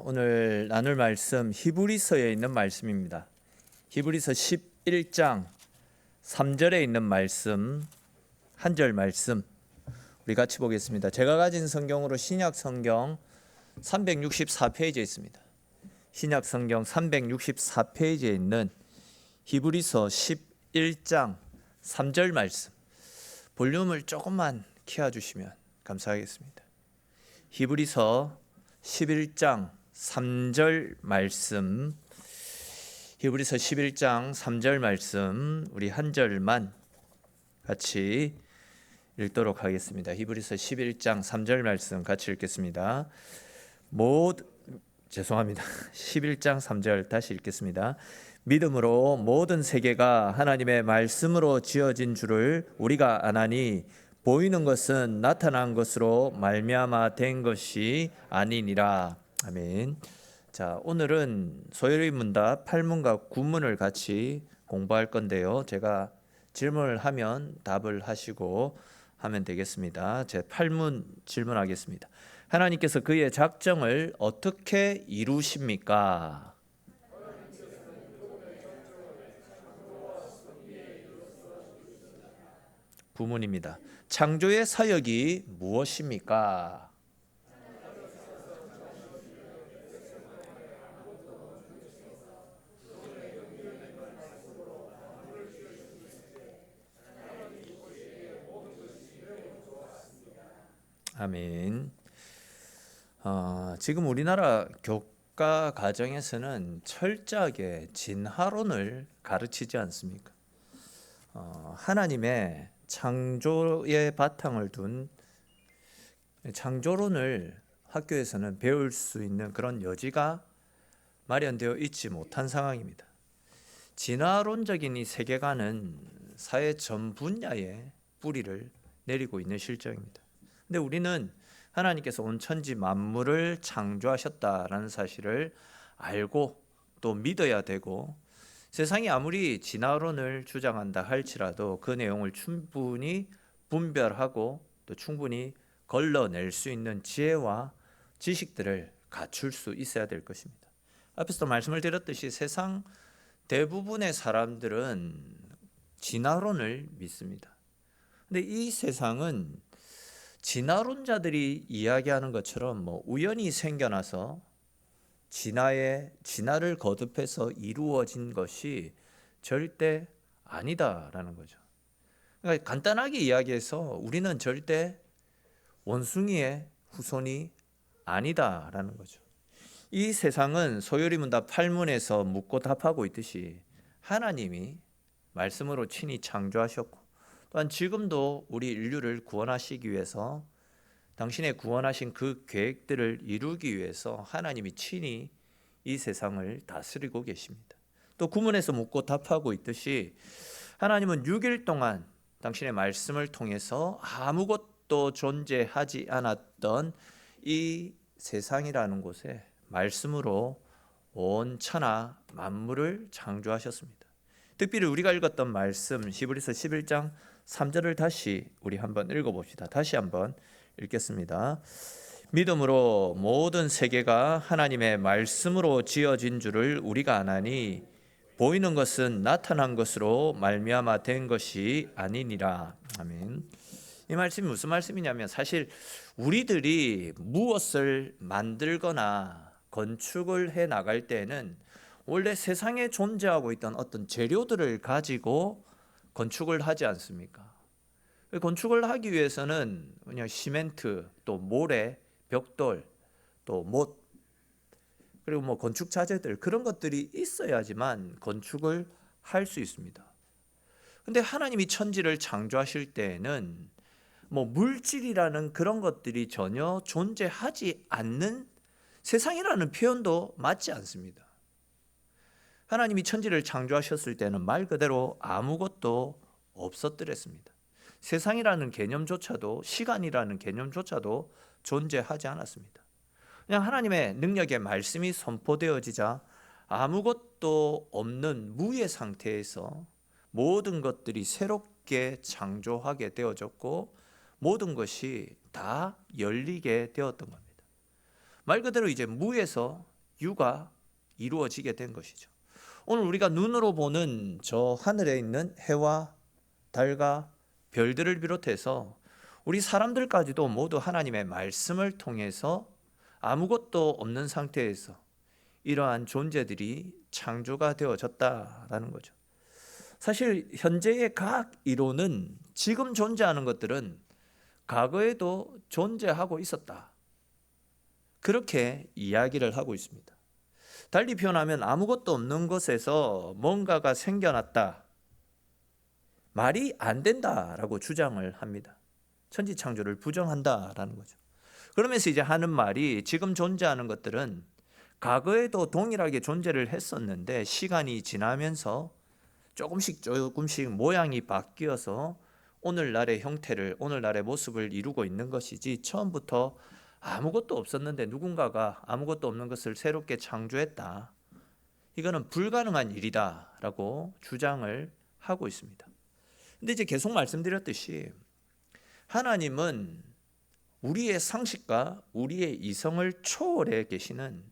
오늘 나눌 말씀 히브리서에 있는 말씀입니다. 히브리서 11장 3절에 있는 말씀, 한 절 말씀 우리 같이 보겠습니다. 제가 가진 성경으로 신약 성경 364페이지에 있습니다. 신약 성경 364페이지에 있는 히브리서 11장 3절 말씀, 볼륨을 조금만 키워주시면 감사하겠습니다. 히브리서 11장 3절 말씀, 히브리서 11장 3절 말씀 우리 한 절만 같이 읽도록 하겠습니다. 히브리서 11장 3절 말씀 같이 읽겠습니다. 11장 3절 다시 읽겠습니다. 믿음으로 모든 세계가 하나님의 말씀으로 지어진 줄을 우리가 아나니 보이는 것은 나타난 것으로 말미암아 된 것이 아니니라. 아멘. 자, 오늘은 소요리 문답 8문과 9문을 같이 공부할 건데요. 제가 질문을 하면 답을 하시고 하면 되겠습니다. 제 8문 질문하겠습니다. 하나님께서 그의 작정을 어떻게 이루십니까? 구문입니다. 창조의 사역이 무엇입니까? 아멘. 지금 우리나라 교과 과정에서는 철저하게 진화론을 가르치지 않습니까? 하나님의 창조의 바탕을 둔 창조론을 학교에서는 배울 수 있는 그런 여지가 마련되어 있지 못한 상황입니다. 진화론적인 이 세계관은 사회 전 분야에 뿌리를 내리고 있는 실정입니다. 근데 우리는 하나님께서 온 천지 만물을 창조하셨다라는 사실을 알고 또 믿어야 되고, 세상이 아무리 진화론을 주장한다 할지라도 그 내용을 충분히 분별하고 또 충분히 걸러낼 수 있는 지혜와 지식들을 갖출 수 있어야 될 것입니다. 앞에서도 말씀을 드렸듯이 세상 대부분의 사람들은 진화론을 믿습니다. 근데 이 세상은 진화론자들이 이야기하는 것처럼 우연히 생겨나서 진화를 거듭해서 이루어진 것이 절대 아니다라는 거죠. 그러니까 간단하게 이야기해서 우리는 절대 원숭이의 후손이 아니다라는 거죠. 이 세상은 소요리 문답 8문에서 묻고 답하고 있듯이 하나님이 말씀으로 친히 창조하셨고, 또한 지금도 우리 인류를 구원하시기 위해서 당신의 구원하신 그 계획들을 이루기 위해서 하나님이 친히 이 세상을 다스리고 계십니다. 또 구문에서 묻고 답하고 있듯이 하나님은 6일 동안 당신의 말씀을 통해서 아무것도 존재하지 않았던 이 세상이라는 곳에 말씀으로 온 천하 만물을 창조하셨습니다. 특별히 우리가 읽었던 말씀 히브리서 11장 3절을 다시 우리 한번 읽어봅시다. 다시 한번 읽겠습니다. 믿음으로 모든 세계가 하나님의 말씀으로 지어진 줄을 우리가 아나니 보이는 것은 나타난 것으로 말미암아 된 것이 아니니라. 아멘. 이 말씀이 무슨 말씀이냐면, 사실 우리들이 무엇을 만들거나 건축을 해 나갈 때는 원래 세상에 존재하고 있던 어떤 재료들을 가지고 건축을 하지 않습니까? 건축을 하기 위해서는 그냥 시멘트, 또 모래, 벽돌, 또 못, 그리고 건축 자재들, 그런 것들이 있어야지만 건축을 할 수 있습니다. 근데 하나님이 천지를 창조하실 때에는 물질이라는 그런 것들이 전혀 존재하지 않는 세상이라는 표현도 맞지 않습니다. 하나님이 천지를 창조하셨을 때는 말 그대로 아무것도 없었더랬습니다. 세상이라는 개념조차도, 시간이라는 개념조차도 존재하지 않았습니다. 그냥 하나님의 능력의 말씀이 선포되어지자 아무것도 없는 무의 상태에서 모든 것들이 새롭게 창조하게 되어졌고, 모든 것이 다 열리게 되었던 겁니다. 말 그대로 이제 무에서 유가 이루어지게 된 것이죠. 오늘 우리가 눈으로 보는 저 하늘에 있는 해와 달과 별들을 비롯해서 우리 사람들까지도 모두 하나님의 말씀을 통해서 아무것도 없는 상태에서 이러한 존재들이 창조가 되어졌다라는 거죠. 사실 현재의 과학 이론은 지금 존재하는 것들은 과거에도 존재하고 있었다, 그렇게 이야기를 하고 있습니다. 달리 표현하면 아무것도 없는 곳에서 뭔가가 생겨났다, 말이 안 된다라고 주장을 합니다. 천지창조를 부정한다라는 거죠. 그러면서 이제 하는 말이 지금 존재하는 것들은 과거에도 동일하게 존재를 했었는데 시간이 지나면서 조금씩 모양이 바뀌어서 오늘날의 형태를, 오늘날의 모습을 이루고 있는 것이지 처음부터 아무것도 없었는데 누군가가 아무것도 없는 것을 새롭게 창조했다, 이거는 불가능한 일이다라고 주장을 하고 있습니다. 근데 이제 계속 말씀드렸듯이 하나님은 우리의 상식과 우리의 이성을 초월해 계시는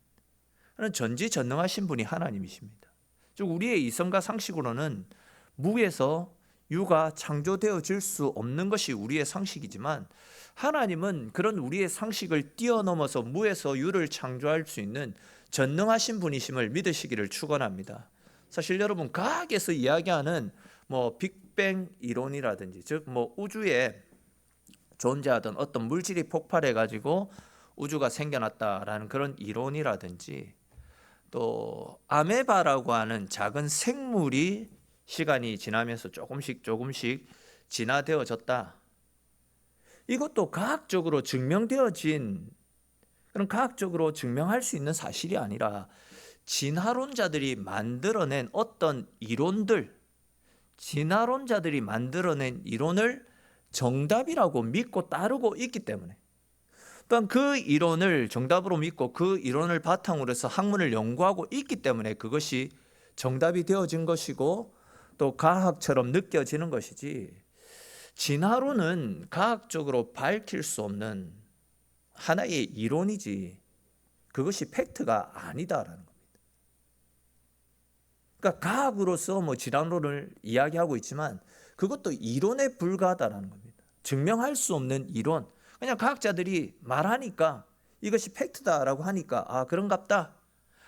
전지전능하신 분이 하나님이십니다. 즉 우리의 이성과 상식으로는 무에서 유가 창조되어질 수 없는 것이 우리의 상식이지만 하나님은 그런 우리의 상식을 뛰어넘어서 무에서 유를 창조할 수 있는 전능하신 분이심을 믿으시기를 축원합니다. 사실 여러분 과학에서 이야기하는 빅뱅 이론이라든지 즉 우주에 존재하던 어떤 물질이 폭발해 가지고 우주가 생겨났다라는 그런 이론이라든지 또 아메바라고 하는 작은 생물이 시간이 지나면서 조금씩 진화되어졌다, 이것도 과학적으로 증명되어진 그런 과학적으로 증명할 수 있는 사실이 아니라 진화론자들이 만들어낸 어떤 이론들, 진화론자들이 만들어낸 이론을 정답이라고 믿고 따르고 있기 때문에, 또한 그 이론을 정답으로 믿고 그 이론을 바탕으로 해서 학문을 연구하고 있기 때문에 그것이 정답이 되어진 것이고 또 과학처럼 느껴지는 것이지, 진화론은 과학적으로 밝힐 수 없는 하나의 이론이지 그것이 팩트가 아니다라는 겁니다. 그러니까 과학으로서 진화론을 이야기하고 있지만 그것도 이론에 불과하다라는 겁니다. 증명할 수 없는 이론, 그냥 과학자들이 말하니까 이것이 팩트다라고 하니까 그런갑다,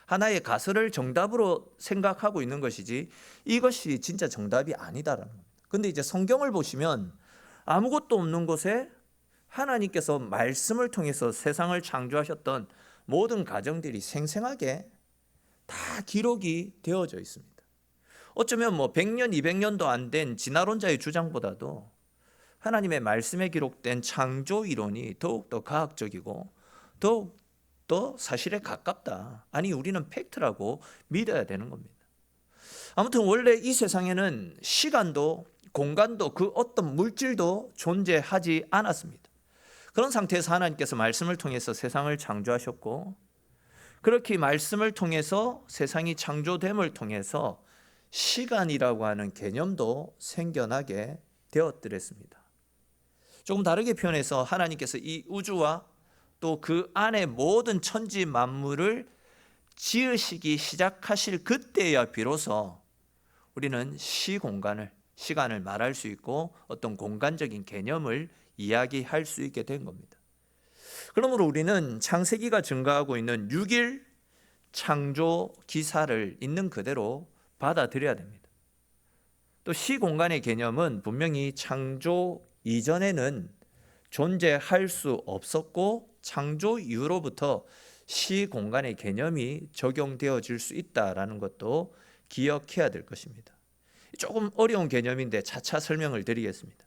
하나의 가설을 정답으로 생각하고 있는 것이지 이것이 진짜 정답이 아니다라는 겁니다. 근데 이제 성경을 보시면 아무것도 없는 곳에 하나님께서 말씀을 통해서 세상을 창조하셨던 모든 과정들이 생생하게 다 기록이 되어져 있습니다. 어쩌면 100년, 200년도 안 된 진화론자의 주장보다도 하나님의 말씀에 기록된 창조 이론이 더욱더 과학적이고 더욱더 사실에 가깝다, 아니 우리는 팩트라고 믿어야 되는 겁니다. 아무튼 원래 이 세상에는 시간도 공간도 그 어떤 물질도 존재하지 않았습니다. 그런 상태에서 하나님께서 말씀을 통해서 세상을 창조하셨고, 그렇게 말씀을 통해서 세상이 창조됨을 통해서 시간이라고 하는 개념도 생겨나게 되었더랬습니다. 조금 다르게 표현해서 하나님께서 이 우주와 또 그 안에 모든 천지 만물을 지으시기 시작하실 그때야 비로소 우리는 시간을 말할 수 있고 어떤 공간적인 개념을 이야기할 수 있게 된 겁니다. 그러므로 우리는 창세기가 증가하고 있는 6일 창조 기사를 있는 그대로 받아들여야 됩니다. 또 시공간의 개념은 분명히 창조 이전에는 존재할 수 없었고 창조 이후로부터 시공간의 개념이 적용되어질 수 있다라는 것도 기억해야 될 것입니다. 조금 어려운 개념인데 차차 설명을 드리겠습니다.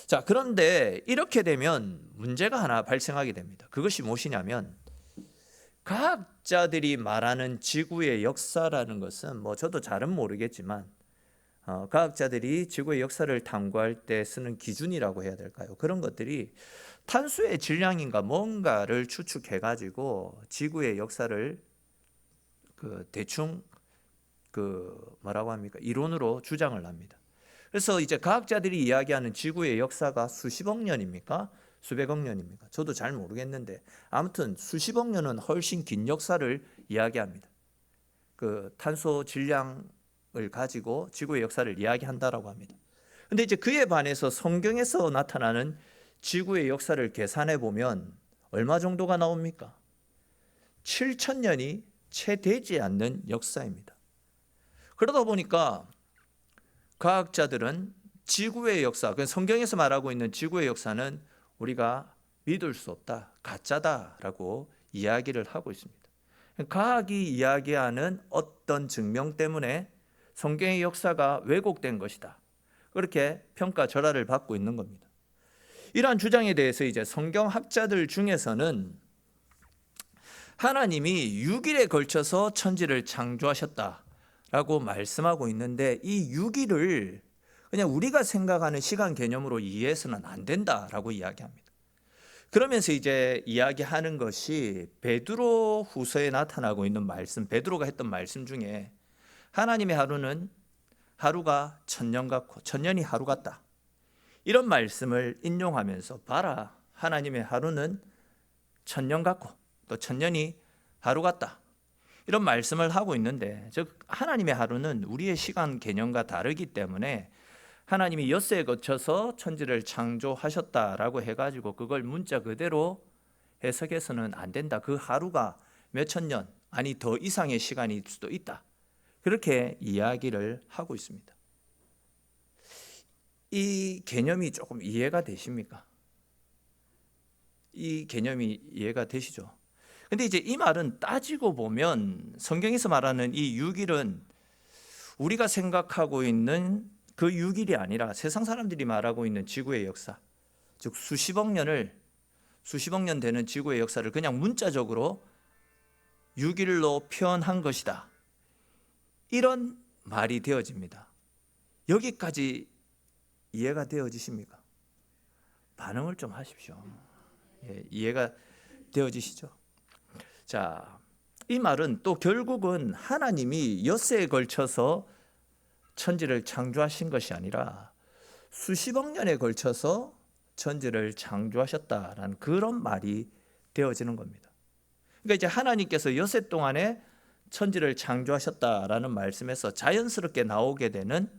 자, 그런데 이렇게 되면 문제가 하나 발생하게 됩니다. 그것이 무엇이냐면 과학자들이 말하는 지구의 역사라는 것은 저도 잘은 모르겠지만 과학자들이 지구의 역사를 탐구할 때 쓰는 기준이라고 해야 될까요? 그런 것들이 탄소의 질량인가 뭔가를 추측해 가지고 지구의 역사를 대충 이론으로 주장을 합니다. 그래서 이제 과학자들이 이야기하는 지구의 역사가 수십억 년입니까? 수백억 년입니까? 저도 잘 모르겠는데 아무튼 수십억 년은 훨씬 긴 역사를 이야기합니다. 그 탄소 질량을 가지고 지구의 역사를 이야기한다라고 합니다. 근데 이제 그에 반해서 성경에서 나타나는 지구의 역사를 계산해 보면 얼마 정도가 나옵니까? 7,000년이 채 되지 않는 역사입니다. 그러다 보니까 과학자들은 지구의 역사, 성경에서 말하고 있는 지구의 역사는 우리가 믿을 수 없다, 가짜다라고 이야기를 하고 있습니다. 과학이 이야기하는 어떤 증명 때문에 성경의 역사가 왜곡된 것이다, 그렇게 평가절하를 받고 있는 겁니다. 이러한 주장에 대해서 이제 성경학자들 중에서는 하나님이 6일에 걸쳐서 천지를 창조하셨다라고 말씀하고 있는데, 이 6일을 그냥 우리가 생각하는 시간 개념으로 이해해서는 안 된다라고 이야기합니다. 그러면서 이제 이야기하는 것이 베드로 후서에 나타나고 있는 말씀, 베드로가 했던 말씀 중에 하나님의 하루는 하루가 천년 같고 천년이 하루 같다, 이런 말씀을 인용하면서 봐라, 하나님의 하루는 천년 같고 또 천년이 하루 같다, 이런 말씀을 하고 있는데, 즉 하나님의 하루는 우리의 시간 개념과 다르기 때문에 하나님이 엿새에 거쳐서 천지를 창조하셨다라고 해가지고 그걸 문자 그대로 해석해서는 안 된다. 그 하루가 몇천 년, 아니 더 이상의 시간일 수도 있다, 그렇게 이야기를 하고 있습니다. 이 개념이 조금 이해가 되십니까? 이 개념이 이해가 되시죠? 근데 이제 이 말은 따지고 보면 성경에서 말하는 이 6일은 우리가 생각하고 있는 그 6일이 아니라 세상 사람들이 말하고 있는 지구의 역사, 즉 수십억 년 되는 지구의 역사를 그냥 문자적으로 6일로 표현한 것이다, 이런 말이 되어집니다. 여기까지 이해가 되어지십니까? 반응을 좀 하십시오. 예, 이해가 되어지시죠? 자, 이 말은 또 결국은 하나님이 엿새에 걸쳐서 천지를 창조하신 것이 아니라 수십억 년에 걸쳐서 천지를 창조하셨다라는 그런 말이 되어지는 겁니다. 그러니까 이제 하나님께서 엿새 동안에 천지를 창조하셨다라는 말씀에서 자연스럽게 나오게 되는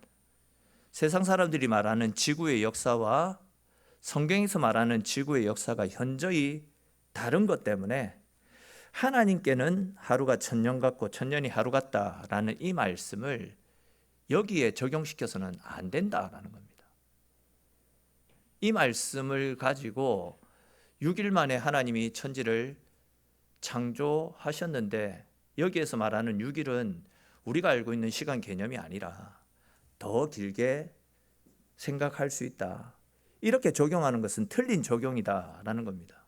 세상 사람들이 말하는 지구의 역사와 성경에서 말하는 지구의 역사가 현저히 다른 것 때문에 하나님께는 하루가 천년 같고 천년이 하루 같다라는 이 말씀을 여기에 적용시켜서는 안 된다라는 겁니다. 이 말씀을 가지고 6일 만에 하나님이 천지를 창조하셨는데, 여기에서 말하는 6일은 우리가 알고 있는 시간 개념이 아니라 더 길게 생각할 수 있다, 이렇게 적용하는 것은 틀린 적용이다라는 겁니다.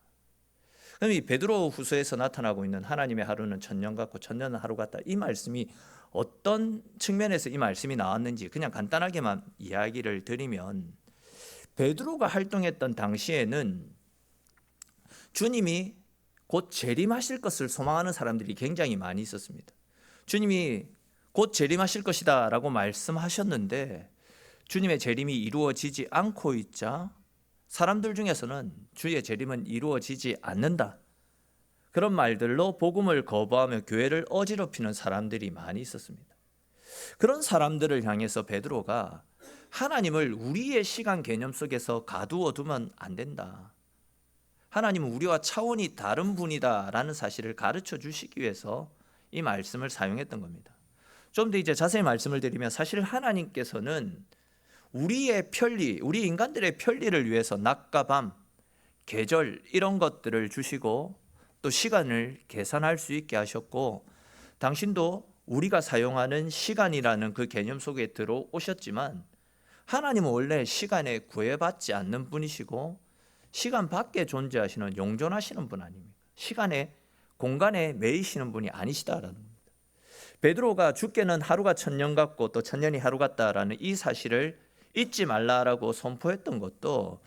그럼 이 베드로 후서에서 나타나고 있는 하나님의 하루는 천년 같고 천년은 하루 같다, 이 말씀이 어떤 측면에서 이 말씀이 나왔는지 그냥 간단하게만 이야기를 드리면, 베드로가 활동했던 당시에는 주님이 곧 재림하실 것을 소망하는 사람들이 굉장히 많이 있었습니다. 주님이 곧 재림하실 것이다 라고 말씀하셨는데 주님의 재림이 이루어지지 않고 있자 사람들 중에서는 주의 재림은 이루어지지 않는다, 그런 말들로 복음을 거부하며 교회를 어지럽히는 사람들이 많이 있었습니다. 그런 사람들을 향해서 베드로가 하나님을 우리의 시간 개념 속에서 가두어 두면 안 된다, 하나님은 우리와 차원이 다른 분이다라는 사실을 가르쳐 주시기 위해서 이 말씀을 사용했던 겁니다. 좀 더 이제 자세히 말씀을 드리면, 사실 하나님께서는 우리의 편리, 우리 인간들의 편리를 위해서 낮과 밤, 계절 이런 것들을 주시고 또 시간을 계산할 수 있게 하셨고, 당신도 우리가 사용하는 시간이라는 그 개념 속에 들어오셨지만 하나님은 원래 시간에 구애받지 않는 분이시고 시간 밖에 존재하시는 용존하시는 분 아닙니까? 시간에 공간에 매이시는 분이 아니시다라는 겁니다. 베드로가 주께는 하루가 천년 같고 또 천년이 하루 같다라는 이 사실을 잊지 말라라고 선포했던 것도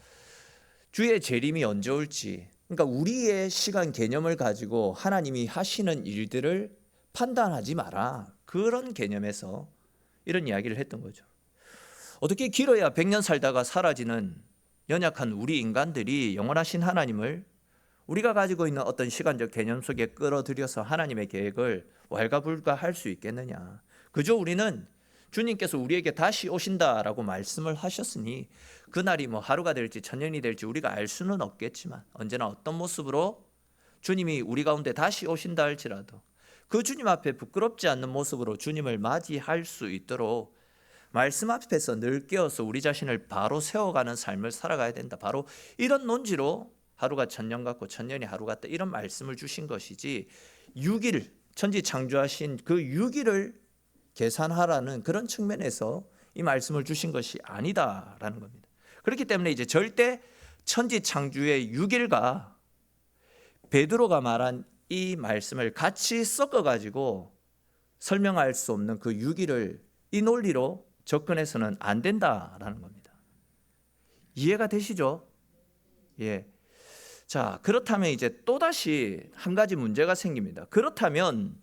주의 재림이 언제 올지, 그러니까 우리의 시간 개념을 가지고 하나님이 하시는 일들을 판단하지 마라, 그런 개념에서 이런 이야기를 했던 거죠. 어떻게 길어야 100년 살다가 사라지는 연약한 우리 인간들이 영원하신 하나님을 우리가 가지고 있는 어떤 시간적 개념 속에 끌어들여서 하나님의 계획을 왈가불가할 수 있겠느냐. 그저 우리는 주님께서 우리에게 다시 오신다라고 말씀을 하셨으니 그날이 뭐 하루가 될지 천년이 될지 우리가 알 수는 없겠지만 언제나 어떤 모습으로 주님이 우리 가운데 다시 오신다 할지라도 그 주님 앞에 부끄럽지 않는 모습으로 주님을 맞이할 수 있도록 말씀 앞에서 늘 깨어서 우리 자신을 바로 세워가는 삶을 살아가야 된다. 바로 이런 논지로 하루가 천년 같고 천년이 하루 같다, 이런 말씀을 주신 것이지 6일 천지 창조하신 그 6일을 계산하라는 그런 측면에서 이 말씀을 주신 것이 아니다라는 겁니다. 그렇기 때문에 이제 절대 천지 창조의 6일과 베드로가 말한 이 말씀을 같이 섞어가지고 설명할 수 없는 그 6일을 이 논리로 접근해서는 안 된다라는 겁니다. 이해가 되시죠? 예. 자, 그렇다면 이제 또다시 한 가지 문제가 생깁니다. 그렇다면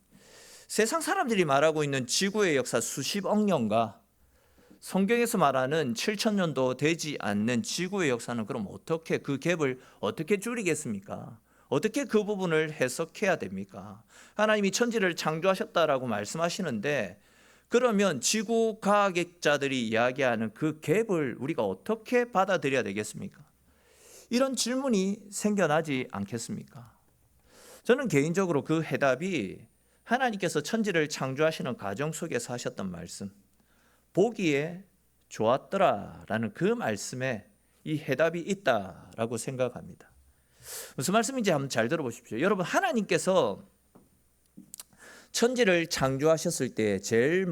세상 사람들이 말하고 있는 지구의 역사 수십억 년과 성경에서 말하는 7,000년도 되지 않는 지구의 역사는 그럼 어떻게 그 갭을 어떻게 줄이겠습니까? 어떻게 그 부분을 해석해야 됩니까? 하나님이 천지를 창조하셨다라고 말씀하시는데 그러면 지구 과학자들이 이야기하는 그 갭을 우리가 어떻게 받아들여야 되겠습니까? 이런 질문이 생겨나지 않겠습니까? 저는 개인적으로 그 해답이 하나님께서 천지를 창조하시는 과정 속에서 하셨던 말씀, 보기에 좋았더라라는 그 말씀에 이 해답이 있다라고 생각합니다. 무슨 말씀인지 한번 잘 들어보십시오. 여러분, 하나님께서 천지를 창조하셨을 때 제일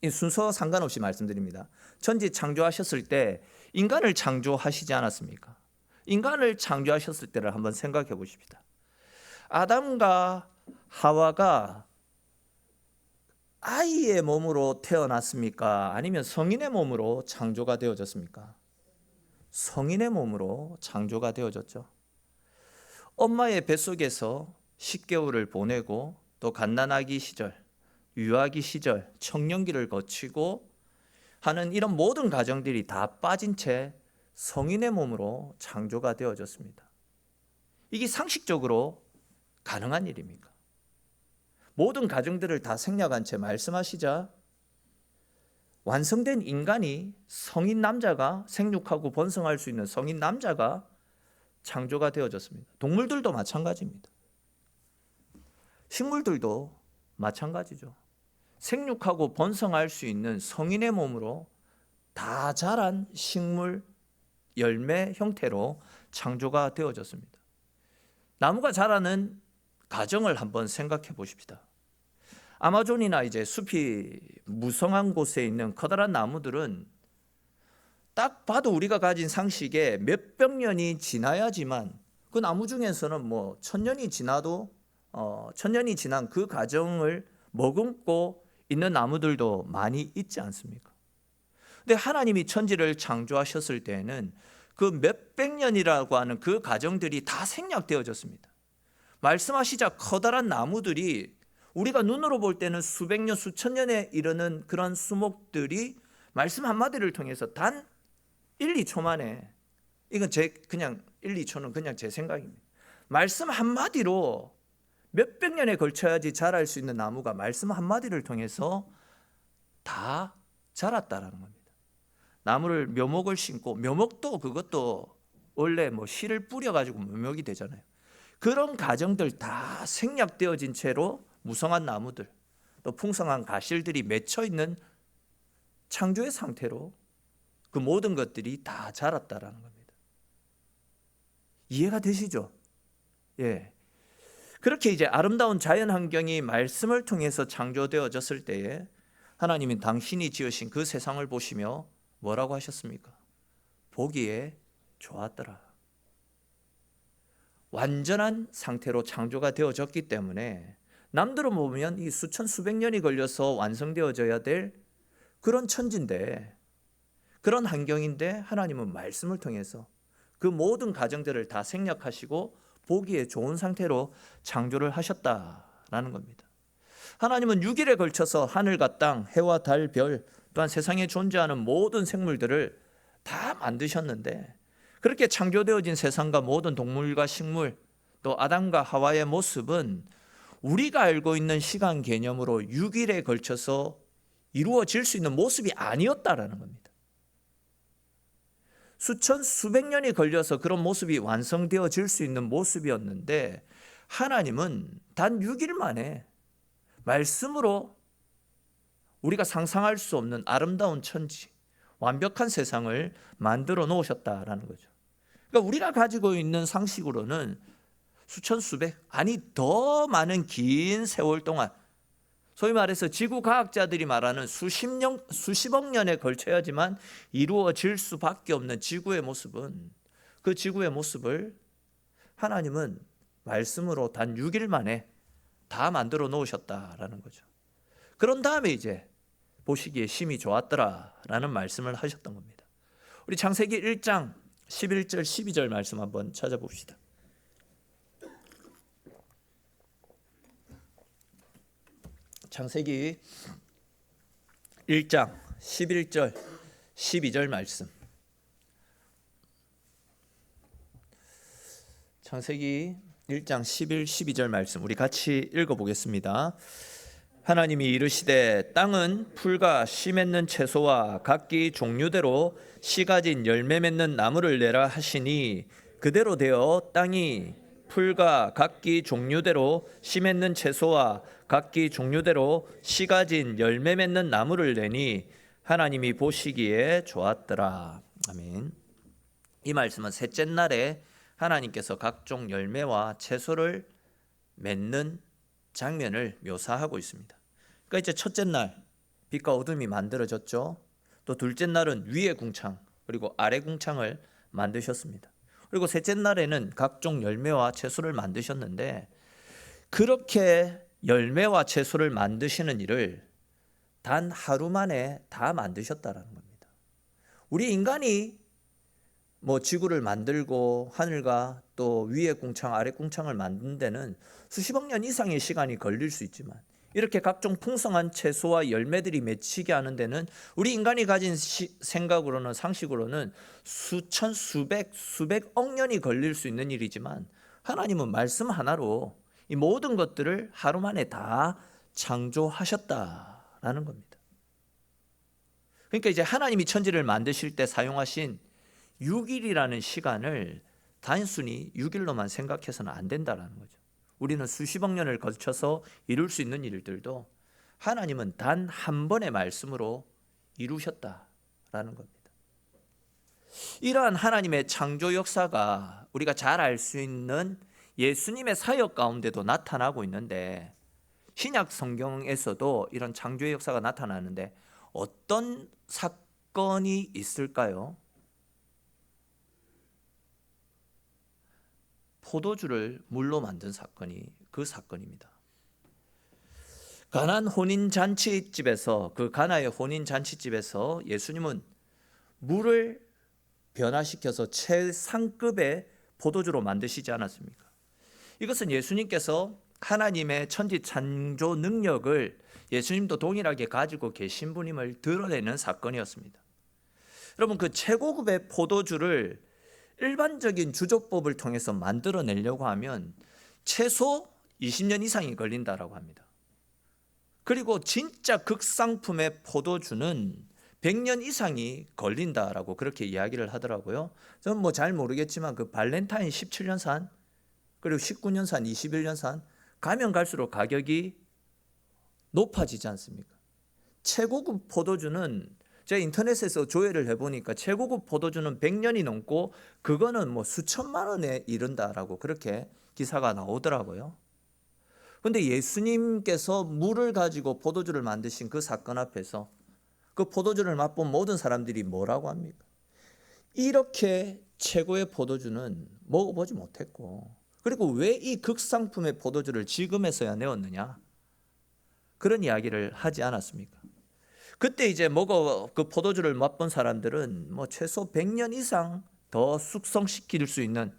이 순서 상관없이 말씀드립니다. 천지 창조하셨을 때 인간을 창조하시지 않았습니까? 인간을 창조하셨을 때를 한번 생각해 보십시다. 아담과 하와가 아이의 몸으로 태어났습니까? 아니면 성인의 몸으로 창조가 되어졌습니까? 성인의 몸으로 창조가 되어졌죠. 엄마의 뱃속에서 10개월을 보내고 또 갓난아기 시절, 유아기 시절, 청년기를 거치고 하는 이런 모든 과정들이 다 빠진 채 성인의 몸으로 창조가 되어졌습니다. 이게 상식적으로 가능한 일입니까? 모든 과정들을 다 생략한 채 말씀하시자 완성된 인간이 성인 남자가 생육하고 번성할 수 있는 성인 남자가 창조가 되어졌습니다. 동물들도 마찬가지입니다. 식물들도 마찬가지죠. 생육하고 번성할 수 있는 성인의 몸으로 다 자란 식물, 열매 형태로 창조가 되어졌습니다. 나무가 자라는 과정을 한번 생각해 보십시다. 아마존이나 이제 숲이 무성한 곳에 있는 커다란 나무들은 딱 봐도 우리가 가진 상식에 몇백 년이 지나야지만 그 나무 중에서는 뭐 1,000년이 지나도 1,000년이 지난 그 과정을 머금고 있는 나무들도 많이 있지 않습니까? 근데 하나님이 천지를 창조하셨을 때에는 그 몇백 년이라고 하는 그 과정들이 다 생략되어졌습니다. 말씀하시자 커다란 나무들이 우리가 눈으로 볼 때는 수백 년, 수천 년에 이르는 그런 수목들이 말씀 한마디를 통해서 단 1, 2초 만에, 이건 그냥 1, 2초는 그냥 제 생각입니다. 말씀 한마디로 몇백 년에 걸쳐야지 자랄 수 있는 나무가 말씀 한마디를 통해서 다 자랐다라는 겁니다. 나무를 묘목을 심고, 묘목도 그것도 원래 뭐 씨를 뿌려가지고 묘목이 되잖아요. 그런 과정들 다 생략되어진 채로 무성한 나무들, 또 풍성한 가실들이 맺혀 있는 창조의 상태로 그 모든 것들이 다 자랐다라는 겁니다. 이해가 되시죠? 예. 그렇게 이제 아름다운 자연 환경이 말씀을 통해서 창조되어졌을 때에 하나님은 당신이 지으신 그 세상을 보시며 뭐라고 하셨습니까? 보기에 좋았더라. 완전한 상태로 창조가 되어졌기 때문에 남들은 보면 이 수천 수백 년이 걸려서 완성되어져야 될 그런 천지인데, 그런 환경인데 하나님은 말씀을 통해서 그 모든 과정들을 다 생략하시고 보기에 좋은 상태로 창조를 하셨다라는 겁니다. 하나님은 6일에 걸쳐서 하늘과 땅, 해와 달, 별, 또한 세상에 존재하는 모든 생물들을 다 만드셨는데, 그렇게 창조되어진 세상과 모든 동물과 식물, 또 아담과 하와의 모습은 우리가 알고 있는 시간 개념으로 6일에 걸쳐서 이루어질 수 있는 모습이 아니었다라는 겁니다. 수천 수백 년이 걸려서 그런 모습이 완성되어질 수 있는 모습이었는데 하나님은 단 6일 만에 말씀으로 우리가 상상할 수 없는 아름다운 천지, 완벽한 세상을 만들어 놓으셨다라는 거죠. 그러니까 우리가 가지고 있는 상식으로는 수천 수백 아니 더 많은 긴 세월 동안 소위 말해서 지구 과학자들이 말하는 수십억 년에 걸쳐야지만 이루어질 수밖에 없는 지구의 모습은 그 지구의 모습을 하나님은 말씀으로 단 6일 만에 다 만들어 놓으셨다라는 거죠. 그런 다음에 이제 보시기에 심히 좋았더라라는 말씀을 하셨던 겁니다. 우리 창세기 1장 11절 12절 말씀 한번 찾아봅시다. 창세기 1장 11절 12절 말씀. 창세기 1장 11, 12절 말씀 우리 같이 읽어보겠습니다. 하나님이 이르시되 땅은 풀과 씨 맺는 채소와 각기 종류대로 씨 가진 열매 맺는 나무를 내라 하시니 그대로 되어 땅이 풀과 각기 종류대로 씨 맺는 채소와 각기 종류대로 씨 가진 열매 맺는 나무를 내니 하나님이 보시기에 좋았더라. 아멘. 이 말씀은 셋째 날에 하나님께서 각종 열매와 채소를 맺는 장면을 묘사하고 있습니다. 그러니까 이제 첫째 날 빛과 어둠이 만들어졌죠. 또 둘째 날은 위의 궁창 그리고 아래 궁창을 만드셨습니다. 그리고 셋째 날에는 각종 열매와 채소를 만드셨는데 그렇게 열매와 채소를 만드시는 일을 단 하루 만에 다 만드셨다라는 겁니다. 우리 인간이 지구를 만들고 하늘과 또 위의 궁창 아래 궁창을 만드는 데는 수십억 년 이상의 시간이 걸릴 수 있지만 이렇게 각종 풍성한 채소와 열매들이 맺히게 하는 데는 우리 인간이 가진 생각으로는 상식으로는 수천 수백억 년이 걸릴 수 있는 일이지만 하나님은 말씀 하나로 이 모든 것들을 하루 만에 다 창조하셨다라는 겁니다. 그러니까 이제 하나님이 천지를 만드실 때 사용하신 6일이라는 시간을 단순히 6일로만 생각해서는 안 된다라는 거죠. 우리는 수십억 년을 거쳐서 이룰 수 있는 일들도 하나님은 단 한 번의 말씀으로 이루셨다라는 겁니다. 이러한 하나님의 창조 역사가 우리가 잘 알 수 있는 예수님의 사역 가운데도 나타나고 있는데 신약 성경에서도 이런 창조의 역사가 나타나는데 어떤 사건이 있을까요? 포도주를 물로 만든 사건이 그 사건입니다. 가나안 혼인잔치집에서 그 가나의 혼인잔치집에서 예수님은 물을 변화시켜서 최상급의 포도주로 만드시지 않았습니까? 이것은 예수님께서 하나님의 천지 창조 능력을 예수님도 동일하게 가지고 계신 분임을 드러내는 사건이었습니다. 여러분 그 최고급의 포도주를 일반적인 주조법을 통해서 만들어내려고 하면 최소 20년 이상이 걸린다라고 합니다. 그리고 진짜 극상품의 포도주는 100년 이상이 걸린다라고 그렇게 이야기를 하더라고요. 저는 잘 모르겠지만 그 발렌타인 17년산 그리고 19년산, 21년산 가면 갈수록 가격이 높아지지 않습니까? 최고급 포도주는 제가 인터넷에서 조회를 해보니까 최고급 포도주는 100년이 넘고 그거는 수천만 원에 이른다라고 그렇게 기사가 나오더라고요. 그런데 예수님께서 물을 가지고 포도주를 만드신 그 사건 앞에서 그 포도주를 맛본 모든 사람들이 뭐라고 합니까? 이렇게 최고의 포도주는 먹어보지 못했고 그리고 왜 이 극상품의 포도주를 지금에서야 내었느냐 그런 이야기를 하지 않았습니까? 그때 이제 그 포도주를 맛본 사람들은 최소 100년 이상 더 숙성시킬 수 있는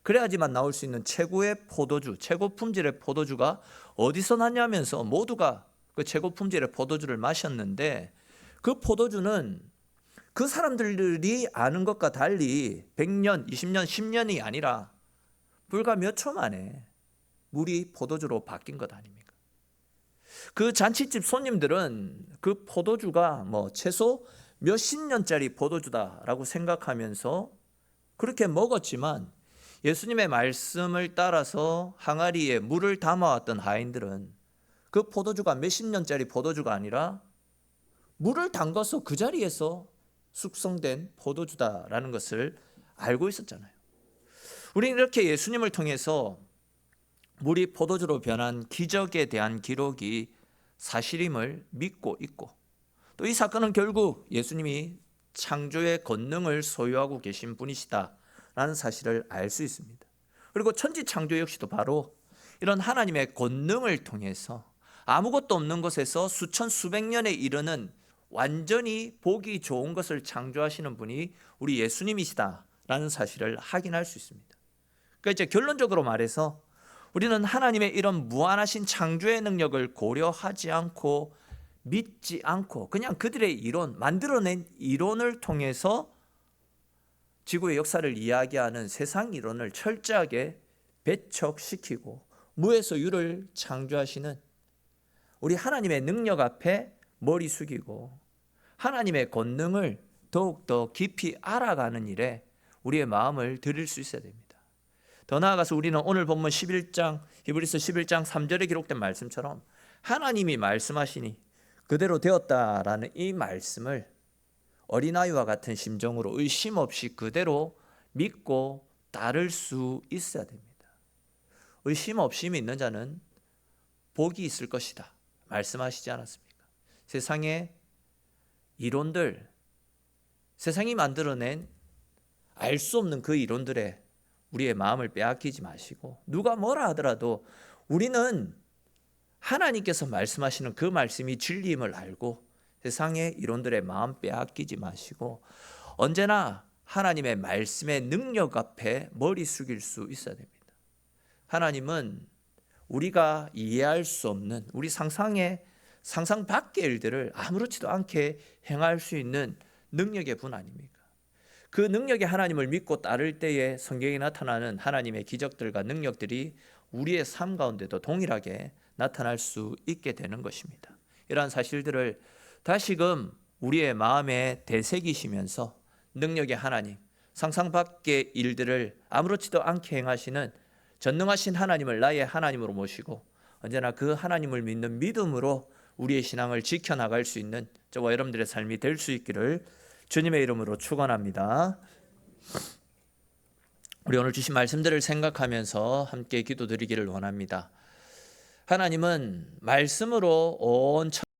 그래야지만 나올 수 있는 최고의 포도주, 최고 품질의 포도주가 어디서 나냐면서 모두가 그 최고 품질의 포도주를 마셨는데 그 포도주는 그 사람들이 아는 것과 달리 100년, 20년, 10년이 아니라 불과 몇 초 만에 물이 포도주로 바뀐 것 아닙니까? 그 잔치집 손님들은 그 포도주가 최소 몇십 년짜리 포도주다라고 생각하면서 그렇게 먹었지만, 예수님의 말씀을 따라서 항아리에 물을 담아왔던 하인들은 그 포도주가 몇십 년짜리 포도주가 아니라 물을 담가서 그 자리에서 숙성된 포도주다라는 것을 알고 있었잖아요. 우리는 이렇게 예수님을 통해서 물이 포도주로 변한 기적에 대한 기록이 사실임을 믿고 있고, 또 이 사건은 결국 예수님이 창조의 권능을 소유하고 계신 분이시다라는 사실을 알 수 있습니다. 그리고 천지창조 역시도 바로 이런 하나님의 권능을 통해서 아무것도 없는 것에서 수천 수백 년에 이르는 완전히 보기 좋은 것을 창조하시는 분이 우리 예수님이시다라는 사실을 확인할 수 있습니다. 그러니까 이제 결론적으로 말해서 우리는 하나님의 이런 무한하신 창조의 능력을 고려하지 않고 믿지 않고 그냥 그들의 이론, 만들어낸 이론을 통해서 지구의 역사를 이야기하는 세상 이론을 철저하게 배척시키고 무에서 유를 창조하시는 우리 하나님의 능력 앞에 머리 숙이고 하나님의 권능을 더욱더 깊이 알아가는 일에 우리의 마음을 들일 수 있어야 됩니다. 더 나아가서 우리는 오늘 본문 11장, 히브리서 11장 3절에 기록된 말씀처럼 하나님이 말씀하시니 그대로 되었다라는 이 말씀을 어린아이와 같은 심정으로 의심 없이 그대로 믿고 따를 수 있어야 됩니다. 의심 없이 믿는 자는 복이 있을 것이다 말씀하시지 않았습니까? 세상의 이론들, 세상이 만들어낸 알 수 없는 그 이론들에 우리의 마음을 빼앗기지 마시고, 누가 뭐라 하더라도 우리는 하나님께서 말씀하시는 그 말씀이 진리임을 알고 세상의 이론들의 마음 빼앗기지 마시고 언제나 하나님의 말씀의 능력 앞에 머리 숙일 수 있어야 됩니다. 하나님은 우리가 이해할 수 없는 우리 상상 밖의 일들을 아무렇지도 않게 행할 수 있는 능력의 분 아닙니까? 그 능력의 하나님을 믿고 따를 때에 성경에 나타나는 하나님의 기적들과 능력들이 우리의 삶 가운데도 동일하게 나타날 수 있게 되는 것입니다. 이러한 사실들을 다시금 우리의 마음에 되새기시면서 능력의 하나님, 상상 밖의 일들을 아무렇지도 않게 행하시는 전능하신 하나님을 나의 하나님으로 모시고 언제나 그 하나님을 믿는 믿음으로 우리의 신앙을 지켜나갈 수 있는 저와 여러분들의 삶이 될 수 있기를 주님의 이름으로 축원합니다. 우리 오늘 주신 말씀들을 생각하면서 함께 기도드리기를 원합니다. 하나님은 말씀으로 온